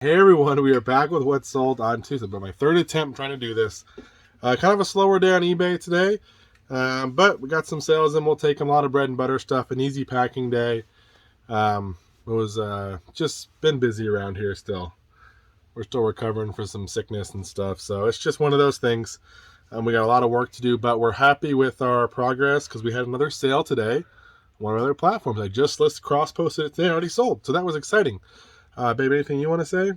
Hey everyone, we are back with what sold on Tuesday. But my third attempt trying to do this. Kind of a slower day on eBay today, but we got some sales and we'll take them. A lot of bread and butter stuff. An easy packing day. It was just been busy around here still. We're still recovering from some sickness and stuff, so it's just one of those things. We got a lot of work to do, but we're happy with our progress because we had another sale today on one of our other platforms. I just cross-posted it today and already sold, so that was exciting. Babe, anything you want to say?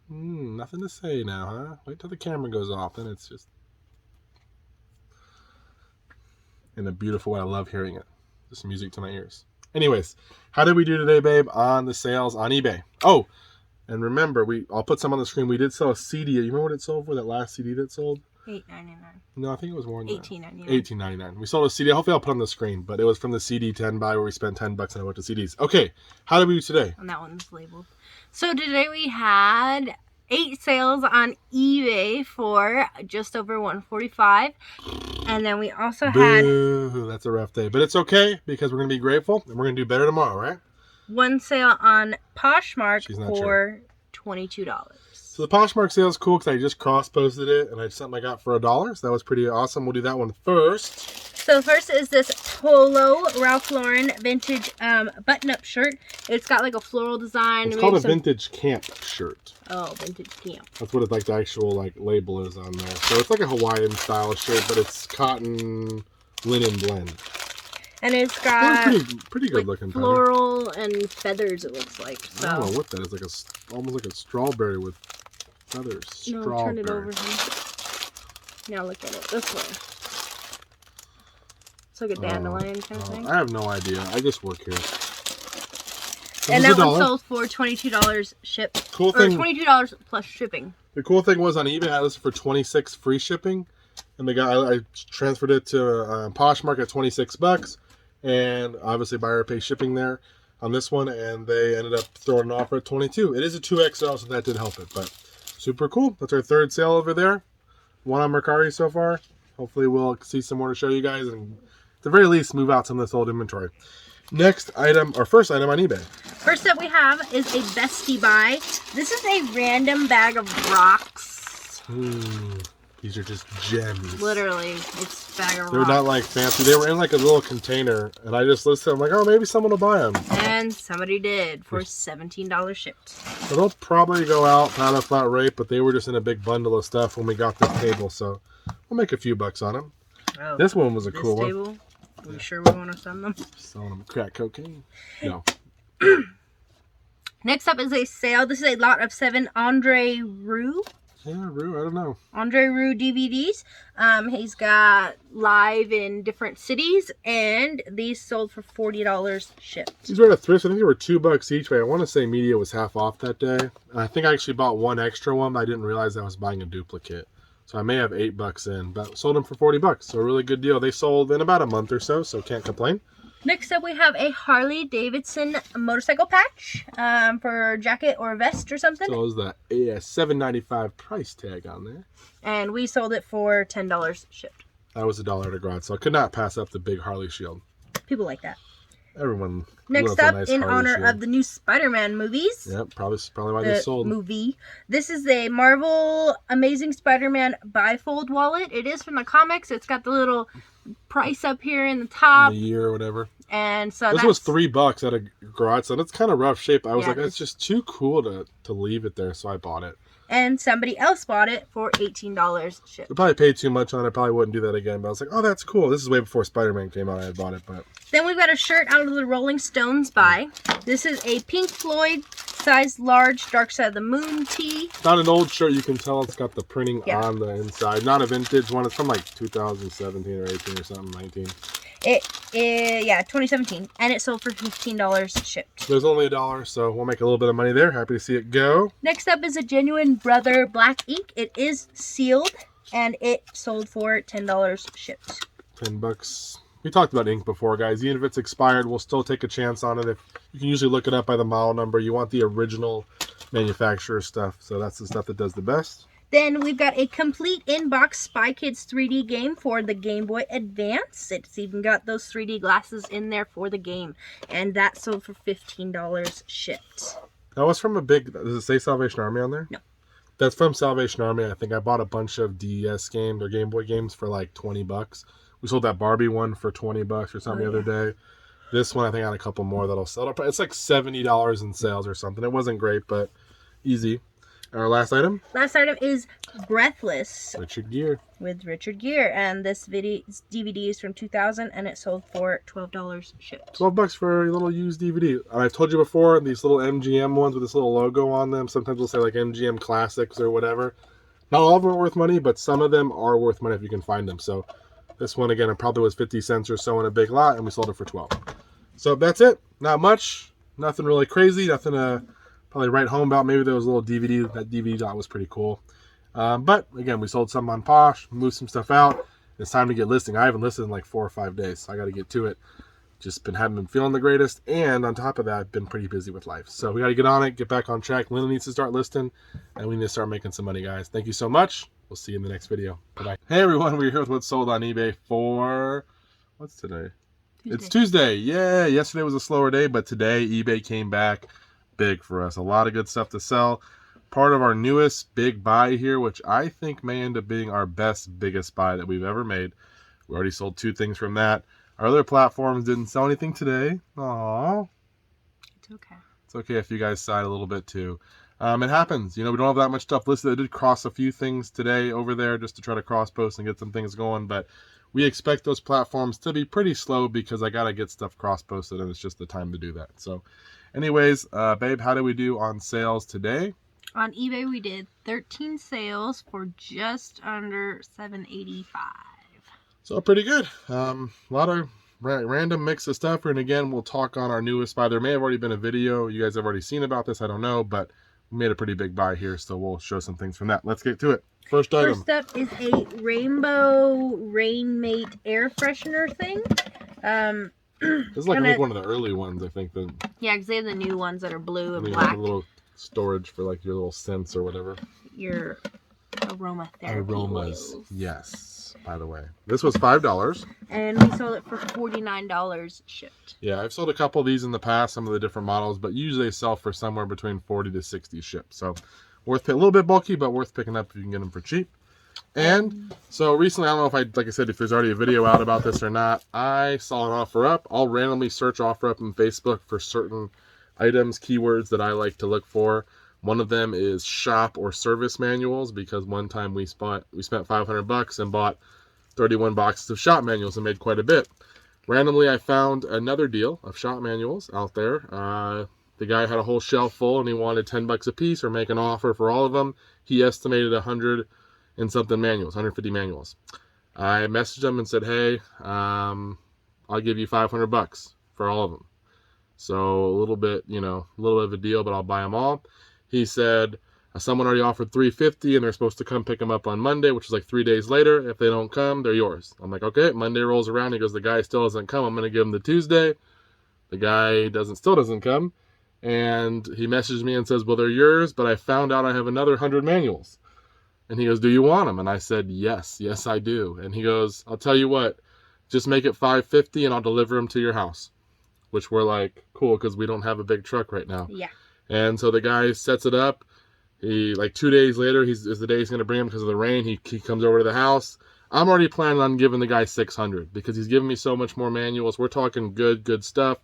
Nothing to say now, huh? Wait till the camera goes off, then it's just in a beautiful way. I love hearing it. Just music to my ears. Anyways, how did we do today, babe, on the sales on eBay? Oh, and remember, I'll put some on the screen. We did sell a CD. You remember what it sold for, that last CD that sold? $8.99. No, I think it was more than $18.99. $18.99. We sold a CD. Hopefully I'll put on the screen, but it was from the CD 10 buy where we spent $10 on a bunch of CDs. Okay, how did we do today? And that one's labeled. So today we had 8 sales on eBay for just over $145. And then we also had... Boo, that's a rough day. But it's okay because we're going to be grateful and we're going to do better tomorrow, right? one sale on Poshmark for $22. So the Poshmark sale is cool because I just cross-posted it and it's something I got for $1. So that was pretty awesome. We'll do that one first. So first is this Polo Ralph Lauren vintage button-up shirt. It's got like a floral design. It's called a vintage camp shirt. Oh, vintage camp. That's what it's like. The actual label is on there. So it's like a Hawaiian style shirt, but it's cotton linen blend. And it's got pretty good looking floral and feathers. It looks like. So. I don't know what that is. Like almost like a strawberry with feathers. No, turn it over here. Now look at it this way. It's like a dandelion kind of thing. I have no idea. I just work here. And that one sold for $22 shipped. Cool thing. Or $22 plus shipping. The cool thing was on eBay I listed for $26 free shipping, and I transferred it to Poshmark at $26, and obviously buyer pays shipping there on this one, and they ended up throwing an offer at $22. It is a 2XL, so that did help it, but super cool. That's our third sale over there. One on Mercari so far. Hopefully we'll see some more to show you guys, and at the very least move out some of this old inventory. Next item, or first item on eBay. First up we have is a bestie buy. This is a random bag of rocks. These are just gems. Literally, it's a bag of rocks. They're not like fancy. They were in like a little container, and I just listed them like, oh, maybe someone will buy them. And somebody did for $17 shipped. So they'll probably go out at a flat rate, but they were just in a big bundle of stuff when we got this table, so we'll make a few bucks on them. Oh, this one was a cool one. Are we sure we want to send them? Selling them crack cocaine. No. Next up is a sale. This is a lot of 7 Andre Rieu. Yeah, Rieu, I don't know. Andre Rieu DVDs. He's got live in different cities, and these sold for $40 shipped. These were at a thrift. I think they were $2 each, but I want to say media was half off that day. And I think I actually bought one extra one, but I didn't realize I was buying a duplicate. So I may have $8 in, but sold them for $40. So a really good deal. They sold in about a month or so can't complain. Next up, we have a Harley Davidson motorcycle patch for jacket or vest or something. So it was the $7.95 price tag on there. And we sold it for $10 shipped. That was $1 at a garage, so I could not pass up the big Harley shield. People like that. Everyone. Next up, in honor of the new Spider-Man movies. Yep, probably why they sold. Movie. This is a Marvel Amazing Spider-Man bifold wallet. It is from the comics. It's got the little price up here in the top. The year or whatever. And so this was $3 at a garage sale. It's kind of rough shape. I was like, it's just too cool to leave it there, so I bought it. And somebody else bought it for $18 shipped. I probably paid too much on it. I probably wouldn't do that again. But I was like, oh, that's cool. This is way before Spider-Man came out. I had bought it, but. Then we've got a shirt out of the Rolling Stones buy. This is a Pink Floyd size large Dark Side of the Moon tee. It's not an old shirt. You can tell it's got the printing on the inside. Not a vintage one. It's from like 2017 or 18 or something, 19. Yeah, 2017. And it sold for $15 shipped. There's only $1, so we'll make a little bit of money there. Happy to see it go. Next up is a Genuine Brother Black Ink. It is sealed, and it sold for $10 shipped. $10. We talked about ink before, guys. Even if it's expired, we'll still take a chance on it. If you can usually look it up by the model number. You want the original manufacturer stuff, so that's the stuff that does the best. Then we've got a complete in-box Spy Kids 3D game for the Game Boy Advance. It's even got those 3D glasses in there for the game. And that sold for $15 shipped. That was from a big, does it say Salvation Army on there? No. That's from Salvation Army. I think I bought a bunch of DES games or Game Boy games for like $20. We sold that Barbie one for $20 or something the other day. This one, I think I had a couple more that'll sell. It's like $70 in sales or something. It wasn't great, but easy. Our last item? Last item is Breathless Richard Gere. with Richard Gere. And this DVD is from 2000 and it sold for $12 shipped. $12 for a little used DVD. And I've told you before, these little MGM ones with this little logo on them, sometimes we'll say like MGM Classics or whatever. Not all of them are worth money, but some of them are worth money if you can find them. So this one, again, it probably was 50 cents or so in a big lot, and we sold it for 12. So that's it. Not much. Nothing really crazy. Nothing to probably write home about. Maybe there was a little DVD. That DVD lot was pretty cool. But again, we sold some on Posh, moved some stuff out. It's time to get listing. I haven't listed in like 4 or 5 days, so I got to get to it. Just haven't been feeling the greatest, and on top of that, I've been pretty busy with life. So we got to get on it, get back on track. Linda needs to start listing, and we need to start making some money, guys. Thank you so much. We'll see you in the next video. Bye-bye. Hey, everyone. We're here with what's sold on eBay for, what's today? Tuesday. It's Tuesday. Yeah, yesterday was a slower day, but today eBay came back big for us. A lot of good stuff to sell. Part of our newest big buy here, which I think may end up being our biggest buy that we've ever made. We already sold 2 things from that. Our other platforms didn't sell anything today. Aww. It's okay. It's okay if you guys sighed a little bit too. It happens. You know, we don't have that much stuff listed. I did cross a few things today over there just to try to cross post and get some things going, but we expect those platforms to be pretty slow because I got to get stuff cross posted and it's just the time to do that. So anyways, babe, how did we do on sales today? On eBay, we did 13 sales for just under $785. So pretty good. A lot of random mix of stuff. And again, we'll talk on our newest buy. There may have already been a video you guys have already seen about this. I don't know, but we made a pretty big buy here. So we'll show some things from that. Let's get to it. First item. First up is a Rainbow Rainmate air freshener thing. This is like one of the early ones, I think. Yeah, because they have the new ones that are blue and black. Like a little storage for like your little scents or whatever. Your aromatherapy aromas. oils. Yes. By the way, this was $5. And we sold it for $49 shipped. Yeah, I've sold a couple of these in the past, some of the different models, but usually they sell for somewhere between 40 to 60 shipped. So worth a little bit bulky, but worth picking up if you can get them for cheap. And so recently, I don't know if like I said, if there's already a video out about this or not, I saw an offer up. I'll randomly search offer up on Facebook for certain items, keywords that I like to look for. One of them is shop or service manuals, because one time we spent $500 and bought 31 boxes of shop manuals and made quite a bit. Randomly, I found another deal of shop manuals out there. The guy had a whole shelf full and he wanted $10 a piece or make an offer for all of them. He estimated 100 and something manuals, 150 manuals. I messaged him and said, hey, I'll give you $500 for all of them. So a little bit of a deal, but I'll buy them all. He said, someone already offered $350 and they're supposed to come pick them up on Monday, which is like 3 days later. If they don't come, they're yours. I'm like, okay. Monday rolls around. He goes, the guy still doesn't come. I'm going to give him the Tuesday. The guy still doesn't come. And he messaged me and says, well, they're yours, but I found out I have another 100 manuals. And he goes, do you want them? And I said, yes, I do. And he goes, I'll tell you what, just make it $550 and I'll deliver them to your house. Which we're like, cool, because we don't have a big truck right now. Yeah. And so the guy sets it up. He, like 2 days later, is the day he's going to bring him because of the rain. He comes over to the house. I'm already planning on giving the guy $600 because he's giving me so much more manuals. We're talking good stuff.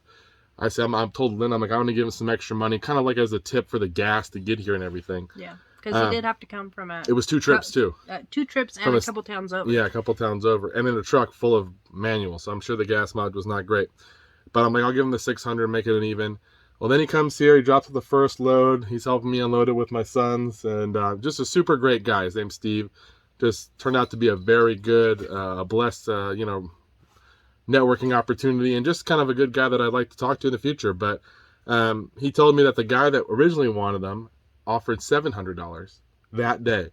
I said, I'm told Lynn, I'm like, I want to give him some extra money, kind of like as a tip for the gas to get here and everything. Yeah, because he did have to come from it was 2 trips too. 2 trips and a couple towns over. Yeah, a couple towns over, and in a truck full of manuals. So I'm sure the gas mileage was not great. But I'm like, I'll give him the $600, make it an even. Well, then he comes here, he drops the first load. He's helping me unload it with my sons. And just a super great guy. His name's Steve. Just turned out to be a very good, blessed, networking opportunity. And just kind of a good guy that I'd like to talk to in the future. But he told me that the guy that originally wanted them offered $700 that day.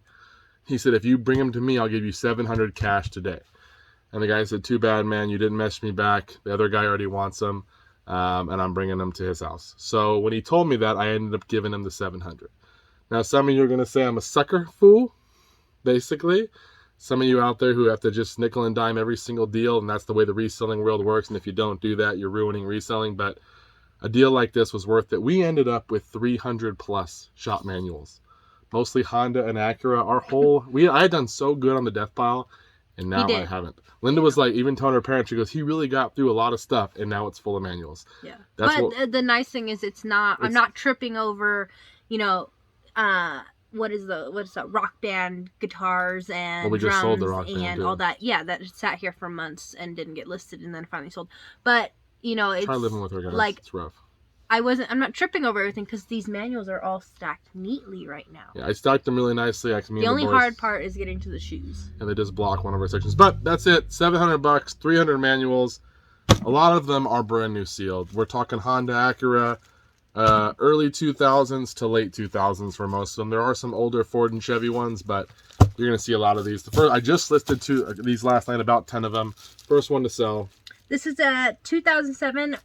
He said, if you bring them to me, I'll give you $700 cash today. And the guy said, too bad, man, you didn't message me back. The other guy already wants them. And I'm bringing them to his house. So when he told me that, I ended up giving him the $700. Now, some of you are going to say I'm a sucker fool, basically. Some of you out there who have to just nickel and dime every single deal, and that's the way the reselling world works. And if you don't do that, you're ruining reselling. But a deal like this was worth it. We ended up with 300 plus shop manuals, mostly Honda and Acura. I had done so good on the death pile, and now I haven't. Linda was like, even telling her parents, she goes, he really got through a lot of stuff, and now it's full of manuals. Yeah. The nice thing is I'm not tripping over, what is that rock band guitars and we drums just sold the rock band and too. all that. Yeah, that sat here for months and didn't get listed and then finally sold. But it's try living with her, guys. Like, it's rough. I'm not tripping over everything because these manuals are all stacked neatly right now. Yeah, I stacked them really nicely. The only hard part is getting to the shoes. And they just block one of our sections. But that's it. $700, 300 manuals. A lot of them are brand new sealed. We're talking Honda, Acura, early 2000s to late 2000s for most of them. There are some older Ford and Chevy ones, but you're going to see a lot of these. I just listed these last night, about 10 of them. First one to sell. This is a 2007-2008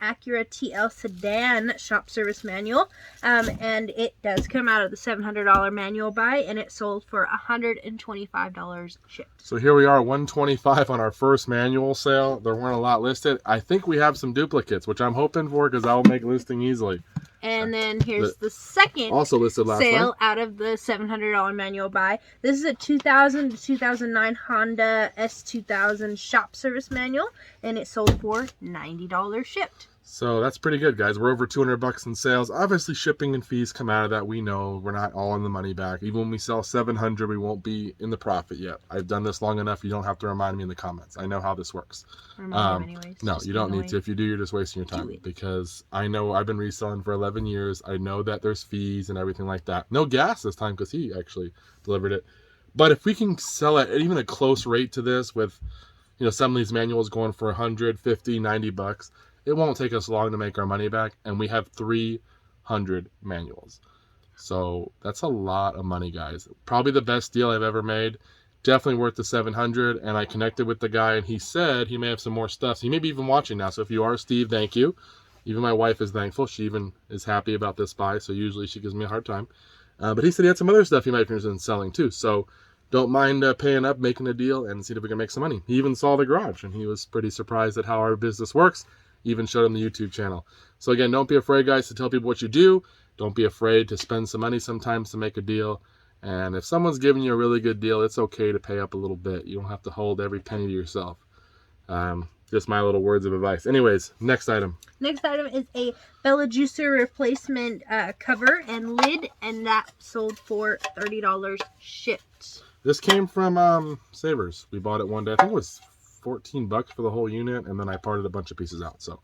Acura TL sedan shop service manual, and it does come out of the $700 manual buy, and it sold for $125 shipped. So here we are, $125 on our first manual sale. There weren't a lot listed. I think we have some duplicates, which I'm hoping for because that will make listing easily. And then here's the second also listed last sale night. out of the $700 manual buy. This is a 2000 to 2009 Honda S2000 shop service manual, and it sold for $90 shipped. So that's pretty good, guys. We're over $200 in sales. Obviously, shipping and fees come out of that. We know we're not all in the money back. Even when we sell 700, we won't be in the profit yet. I've done this long enough. You don't have to remind me in the comments. I know how this works. Remind me anyways. No, you don't need to. If you do, you're just wasting your time. Because I know I've been reselling for 11 years. I know that there's fees and everything like that. No gas this time because he actually delivered it. But if we can sell at even a close rate to this with, some of these manuals going for 150, 90 bucks, it won't take us long to make our money back, and we have 300 manuals. So that's a lot of money, guys. Probably the best deal I've ever made. Definitely worth the 700. And I connected with the guy, and he said he may have some more stuff. So he may be even watching now. So if you are, Steve, thank you. Even my wife is thankful. She even is happy about this buy. So usually she gives me a hard time. But he said he had some other stuff he might be interested in selling too. So don't mind paying up, making a deal, and see if we can make some money. He even saw the garage, and he was pretty surprised at how our business works. Even showed him the YouTube channel. So again, don't be afraid, guys, to tell people what you do. Don't be afraid to spend some money sometimes to make a deal. And if someone's giving you a really good deal, it's okay to pay up a little bit. You don't have to hold every penny to yourself. Just my little words of advice. Anyways, next item. Next item is a Bella Juicer replacement cover and lid, and that sold for $30 shipped. This came from Savers. We bought it one day. I think it was $14 for the whole unit, and then I parted a bunch of pieces out. So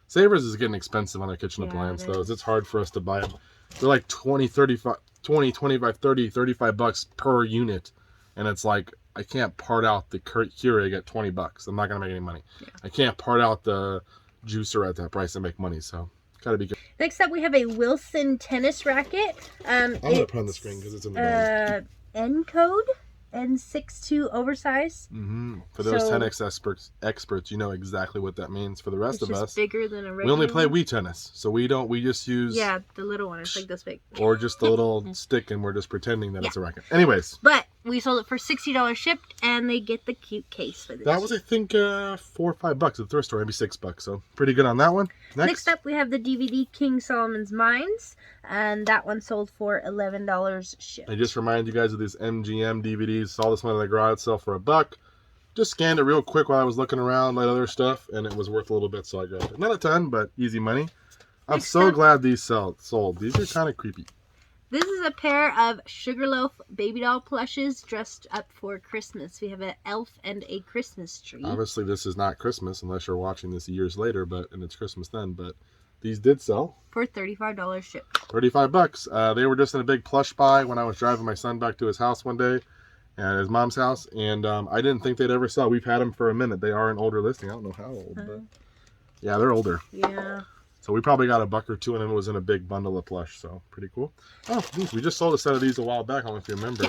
Savers is getting expensive on their kitchen appliance, it's hard for us to buy them. They're like 20, 35, 35 bucks per unit, and it's like I can't part out the Keurig at $20. I'm not gonna make any money. I can't part out the juicer at that price and make money, so gotta be good. Next up, we have a Wilson tennis racket. I'm gonna put on the screen because it's in the bag. N code N62 oversized. For those tennis experts, you know exactly what that means. For the rest of us, bigger than a regular. We only play Wii tennis, so we just use the little one. It's like this big, or just the little stick, and we're just pretending that it's a racket. Anyways, but we sold it for $60 shipped, and they get the cute case for this. That was, I think, $4 or $5 at the thrift store, maybe $6. So pretty good on that one. Next up, we have the DVD King Solomon's Mines, and that one sold for $11 shipped. I just remind you guys of these MGM DVDs. Saw this one at the garage sale for $1. Just scanned it real quick while I was looking around at other stuff, and it was worth a little bit, so I grabbed it. Not a ton, but easy money. I'm so glad these sold. These are kind of creepy. This is a pair of Sugarloaf baby doll plushes dressed up for Christmas. We have an elf and a Christmas tree. Obviously, this is not Christmas unless you're watching this years later, and it's Christmas then. But these did sell for $35 shipped. $35. They were just in a big plush buy when I was driving my son back to his house one day, and his mom's house, and I didn't think they'd ever sell. We've had them for a minute. They are an older listing. I don't know how old, but yeah, they're older. Yeah. So we probably got $1 or $2, and it was in a big bundle of plush. So pretty cool. Oh, we just sold a set of these a while back. I don't know if you remember.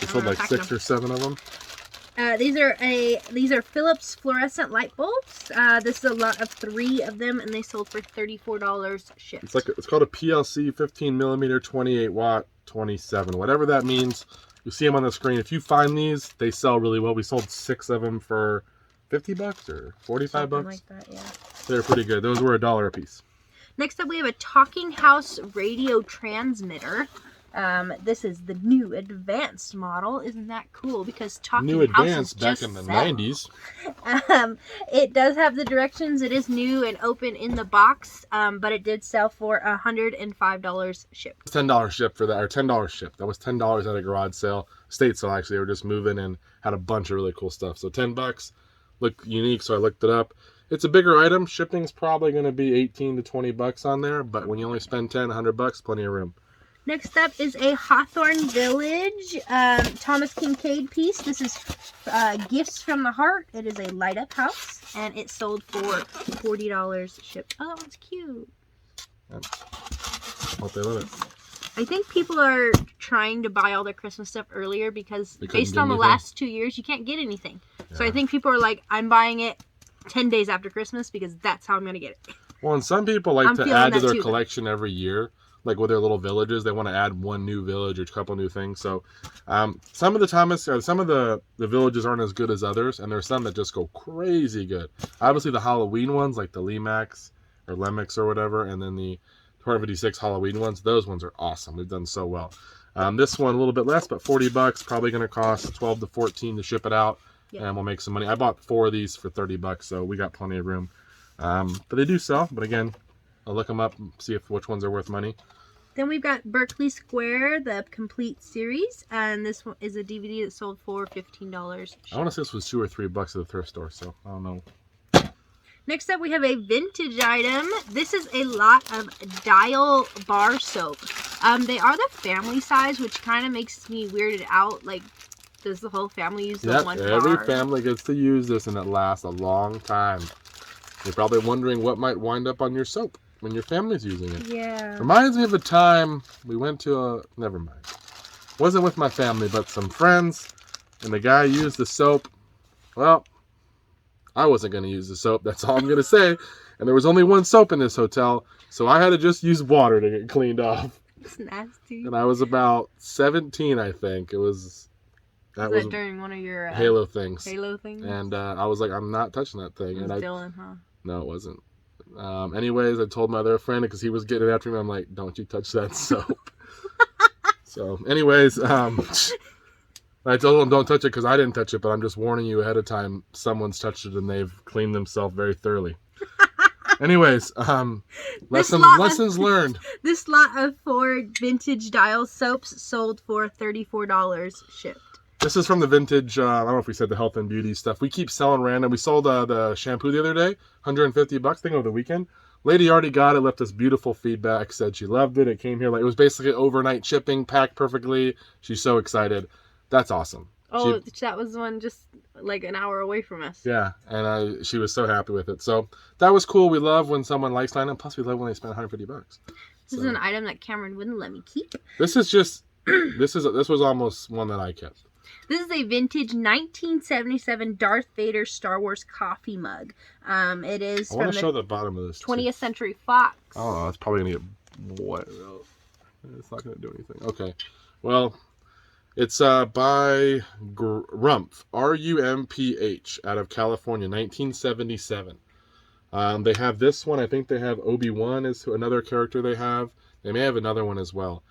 We sold like 6 or 7 of them. These are Philips fluorescent light bulbs. This is a lot of 3 of them, and they sold for $34 shipped. It's called a PLC 15 millimeter 28 watt 27, whatever that means. You see them on the screen. If you find these, they sell really well. We sold 6 of them for 50 bucks or 45 Something bucks. like that, yeah. They're pretty good. Those were $1 a piece. Next up, we have a Talking House radio transmitter. This is the new advanced model. Isn't that cool? Because Talking New Houses advanced back just in the sell. 90s. It does have the directions. It is new and open in the box, but it did sell for $105 shipped. $10 ship for that, or $10 ship. That was $10 at a garage sale, state sale actually. They were just moving and had a bunch of really cool stuff. So $10 looked unique, so I looked it up. It's a bigger item. Shipping's probably going to be 18 to 20 bucks on there, but when you only spend 10, 100 bucks, plenty of room. Next up is a Hawthorne Village Thomas Kincaid piece. This is Gifts from the Heart. It is a light up house, and it sold for $40 shipped. Oh, that one's cute. Yep. Hope they love it. I think people are trying to buy all their Christmas stuff earlier because based on the anything. last 2 years, you can't get anything. Yeah. So I think people are like, I'm buying it 10 days after Christmas because that's how I'm going to get it. Well, and some people like to add to their collection every year. Like with their little villages, they want to add one new village or a couple new things. So some of the villages aren't as good as others, and there's some that just go crazy good. Obviously the Halloween ones, like the Lemax or Lemix or whatever, and then the 256 Halloween ones, those ones are awesome. They've done so well. This one a little bit less, but $40, probably going to cost 12 to 14 to ship it out. Yep. And we'll make some money. I bought 4 of these for $30, so we got plenty of room. But they do sell, but again, I'll look them up and see which ones are worth money. Then we've got Berkeley Square, the complete series, and this one is a DVD that sold for $15. I want to say this was $2 or $3 at the thrift store, so I don't know. Next up, we have a vintage item. This is a lot of Dial bar soap. They are the family size, which kind of makes me weirded out. Like, does the whole family use the one bar? Every family gets to use this, and it lasts a long time. You're probably wondering what might wind up on your soap when your family's using it. Yeah. Reminds me of a time we went to never mind. Wasn't with my family, but some friends, and the guy used the soap. Well, I wasn't going to use the soap. That's all I'm going to say. And there was only one soap in this hotel, so I had to just use water to get cleaned off. It's nasty. And I was about 17, I think. Was during one of your Halo things. Halo things? And I was like, I'm not touching that thing. It was Dylan, huh? No, it wasn't. Anyways, I told my other friend because he was getting after me. I'm like, don't you touch that soap. So, anyways, I told him don't touch it because I didn't touch it, but I'm just warning you ahead of time. Someone's touched it and they've cleaned themselves very thoroughly. Anyways, lessons learned. This lot of 4 vintage Dial soaps sold for $34 shipped. This is from the vintage, I don't know if we said the health and beauty stuff. We keep selling random. We sold the shampoo the other day, $150, I think over the weekend. Lady already got it, left us beautiful feedback, said she loved it. It came here, like it was basically overnight shipping, packed perfectly. She's so excited. That's awesome. Oh, that was the one just like an hour away from us. Yeah, and she was so happy with it. So that was cool. We love when someone likes Lina, plus we love when they spend $150. This is an item that Cameron wouldn't let me keep. This is just, this was almost one that I kept. This is a vintage 1977 Darth Vader Star Wars coffee mug. It is I want to show the bottom of this 20th Century Fox. Oh, it's probably going to get wet. It's not going to do anything. Okay. Well, it's by Rumph, R-U-M-P-H, out of California, 1977. They have this one. I think they have Obi-Wan is another character they have. They may have another one as well.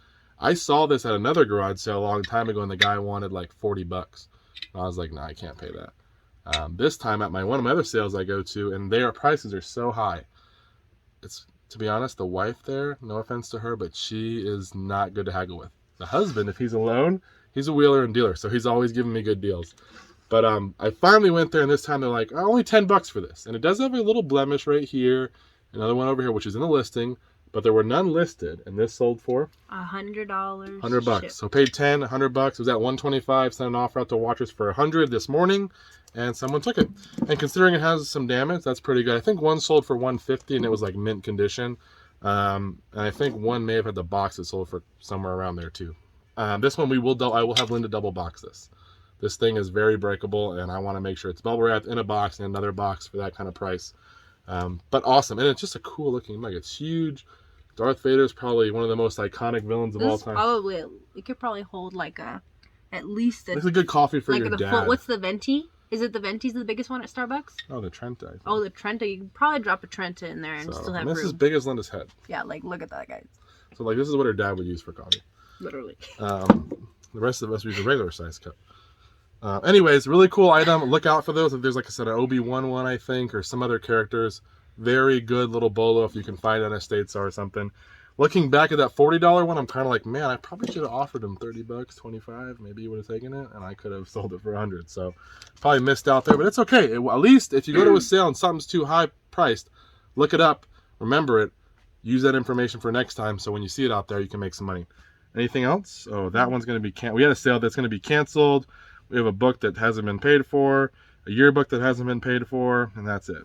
I saw this at another garage sale a long time ago, and the guy wanted like $40. I was like, no, I can't pay that. This time at one of my other sales I go to, and their prices are so high. It's, to be honest, the wife there, no offense to her, but she is not good to haggle with. The husband, if he's alone, he's a wheeler and dealer, so he's always giving me good deals. But I finally went there, and this time they're like, oh, only $10 for this. And it does have a little blemish right here, another one over here, which is in the listing. But there were none listed, and this sold for $100. $100. So paid $10, $100. It was at $125. Sent an offer out to watchers for $100 this morning, and someone took it. And considering it has some damage, that's pretty good. I think one sold for $150, and it was like mint condition. And I think one may have had the box that sold for somewhere around there too. This one I will have Linda double box this. This thing is very breakable, and I want to make sure it's bubble wrapped in a box and another box for that kind of price. But awesome, and it's just a cool looking mug. It's huge. Darth Vader is probably one of the most iconic villains of all time. It could probably hold like at least it's a good coffee for your dad. What's the venti? Is it the Venti's the biggest one at Starbucks? Oh, the Trenta. I think. Oh, the Trenta. You can probably drop a Trenta in there and still have this room. is big as Linda's head. Yeah, like look at that, guys. So like this is what her dad would use for coffee. Literally. The rest of us use a regular size cup. Anyways, really cool item. Look out for those. If there's, like I said, an Obi-Wan one, I think, or some other characters. Very good little bolo if you can find it on a estate sale or something. Looking back at that $40 one, I'm kind of like, man, I probably should have offered him $30, 25. Maybe he would have taken it, and I could have sold it for 100. So probably missed out there, but it's okay. At least if you go to a sale and something's too high priced, look it up, remember it, use that information for next time. So when you see it out there, you can make some money. Anything else? Oh, that one's going to be we had a sale that's going to be canceled. We have a book that hasn't been paid for, a yearbook that hasn't been paid for, and that's it.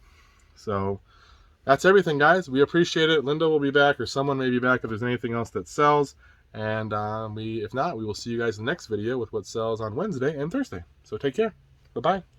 So that's everything, guys. We appreciate it. Linda will be back, or someone may be back if there's anything else that sells. And if not, we will see you guys in the next video with what sells on Wednesday and Thursday. So take care. Bye-bye.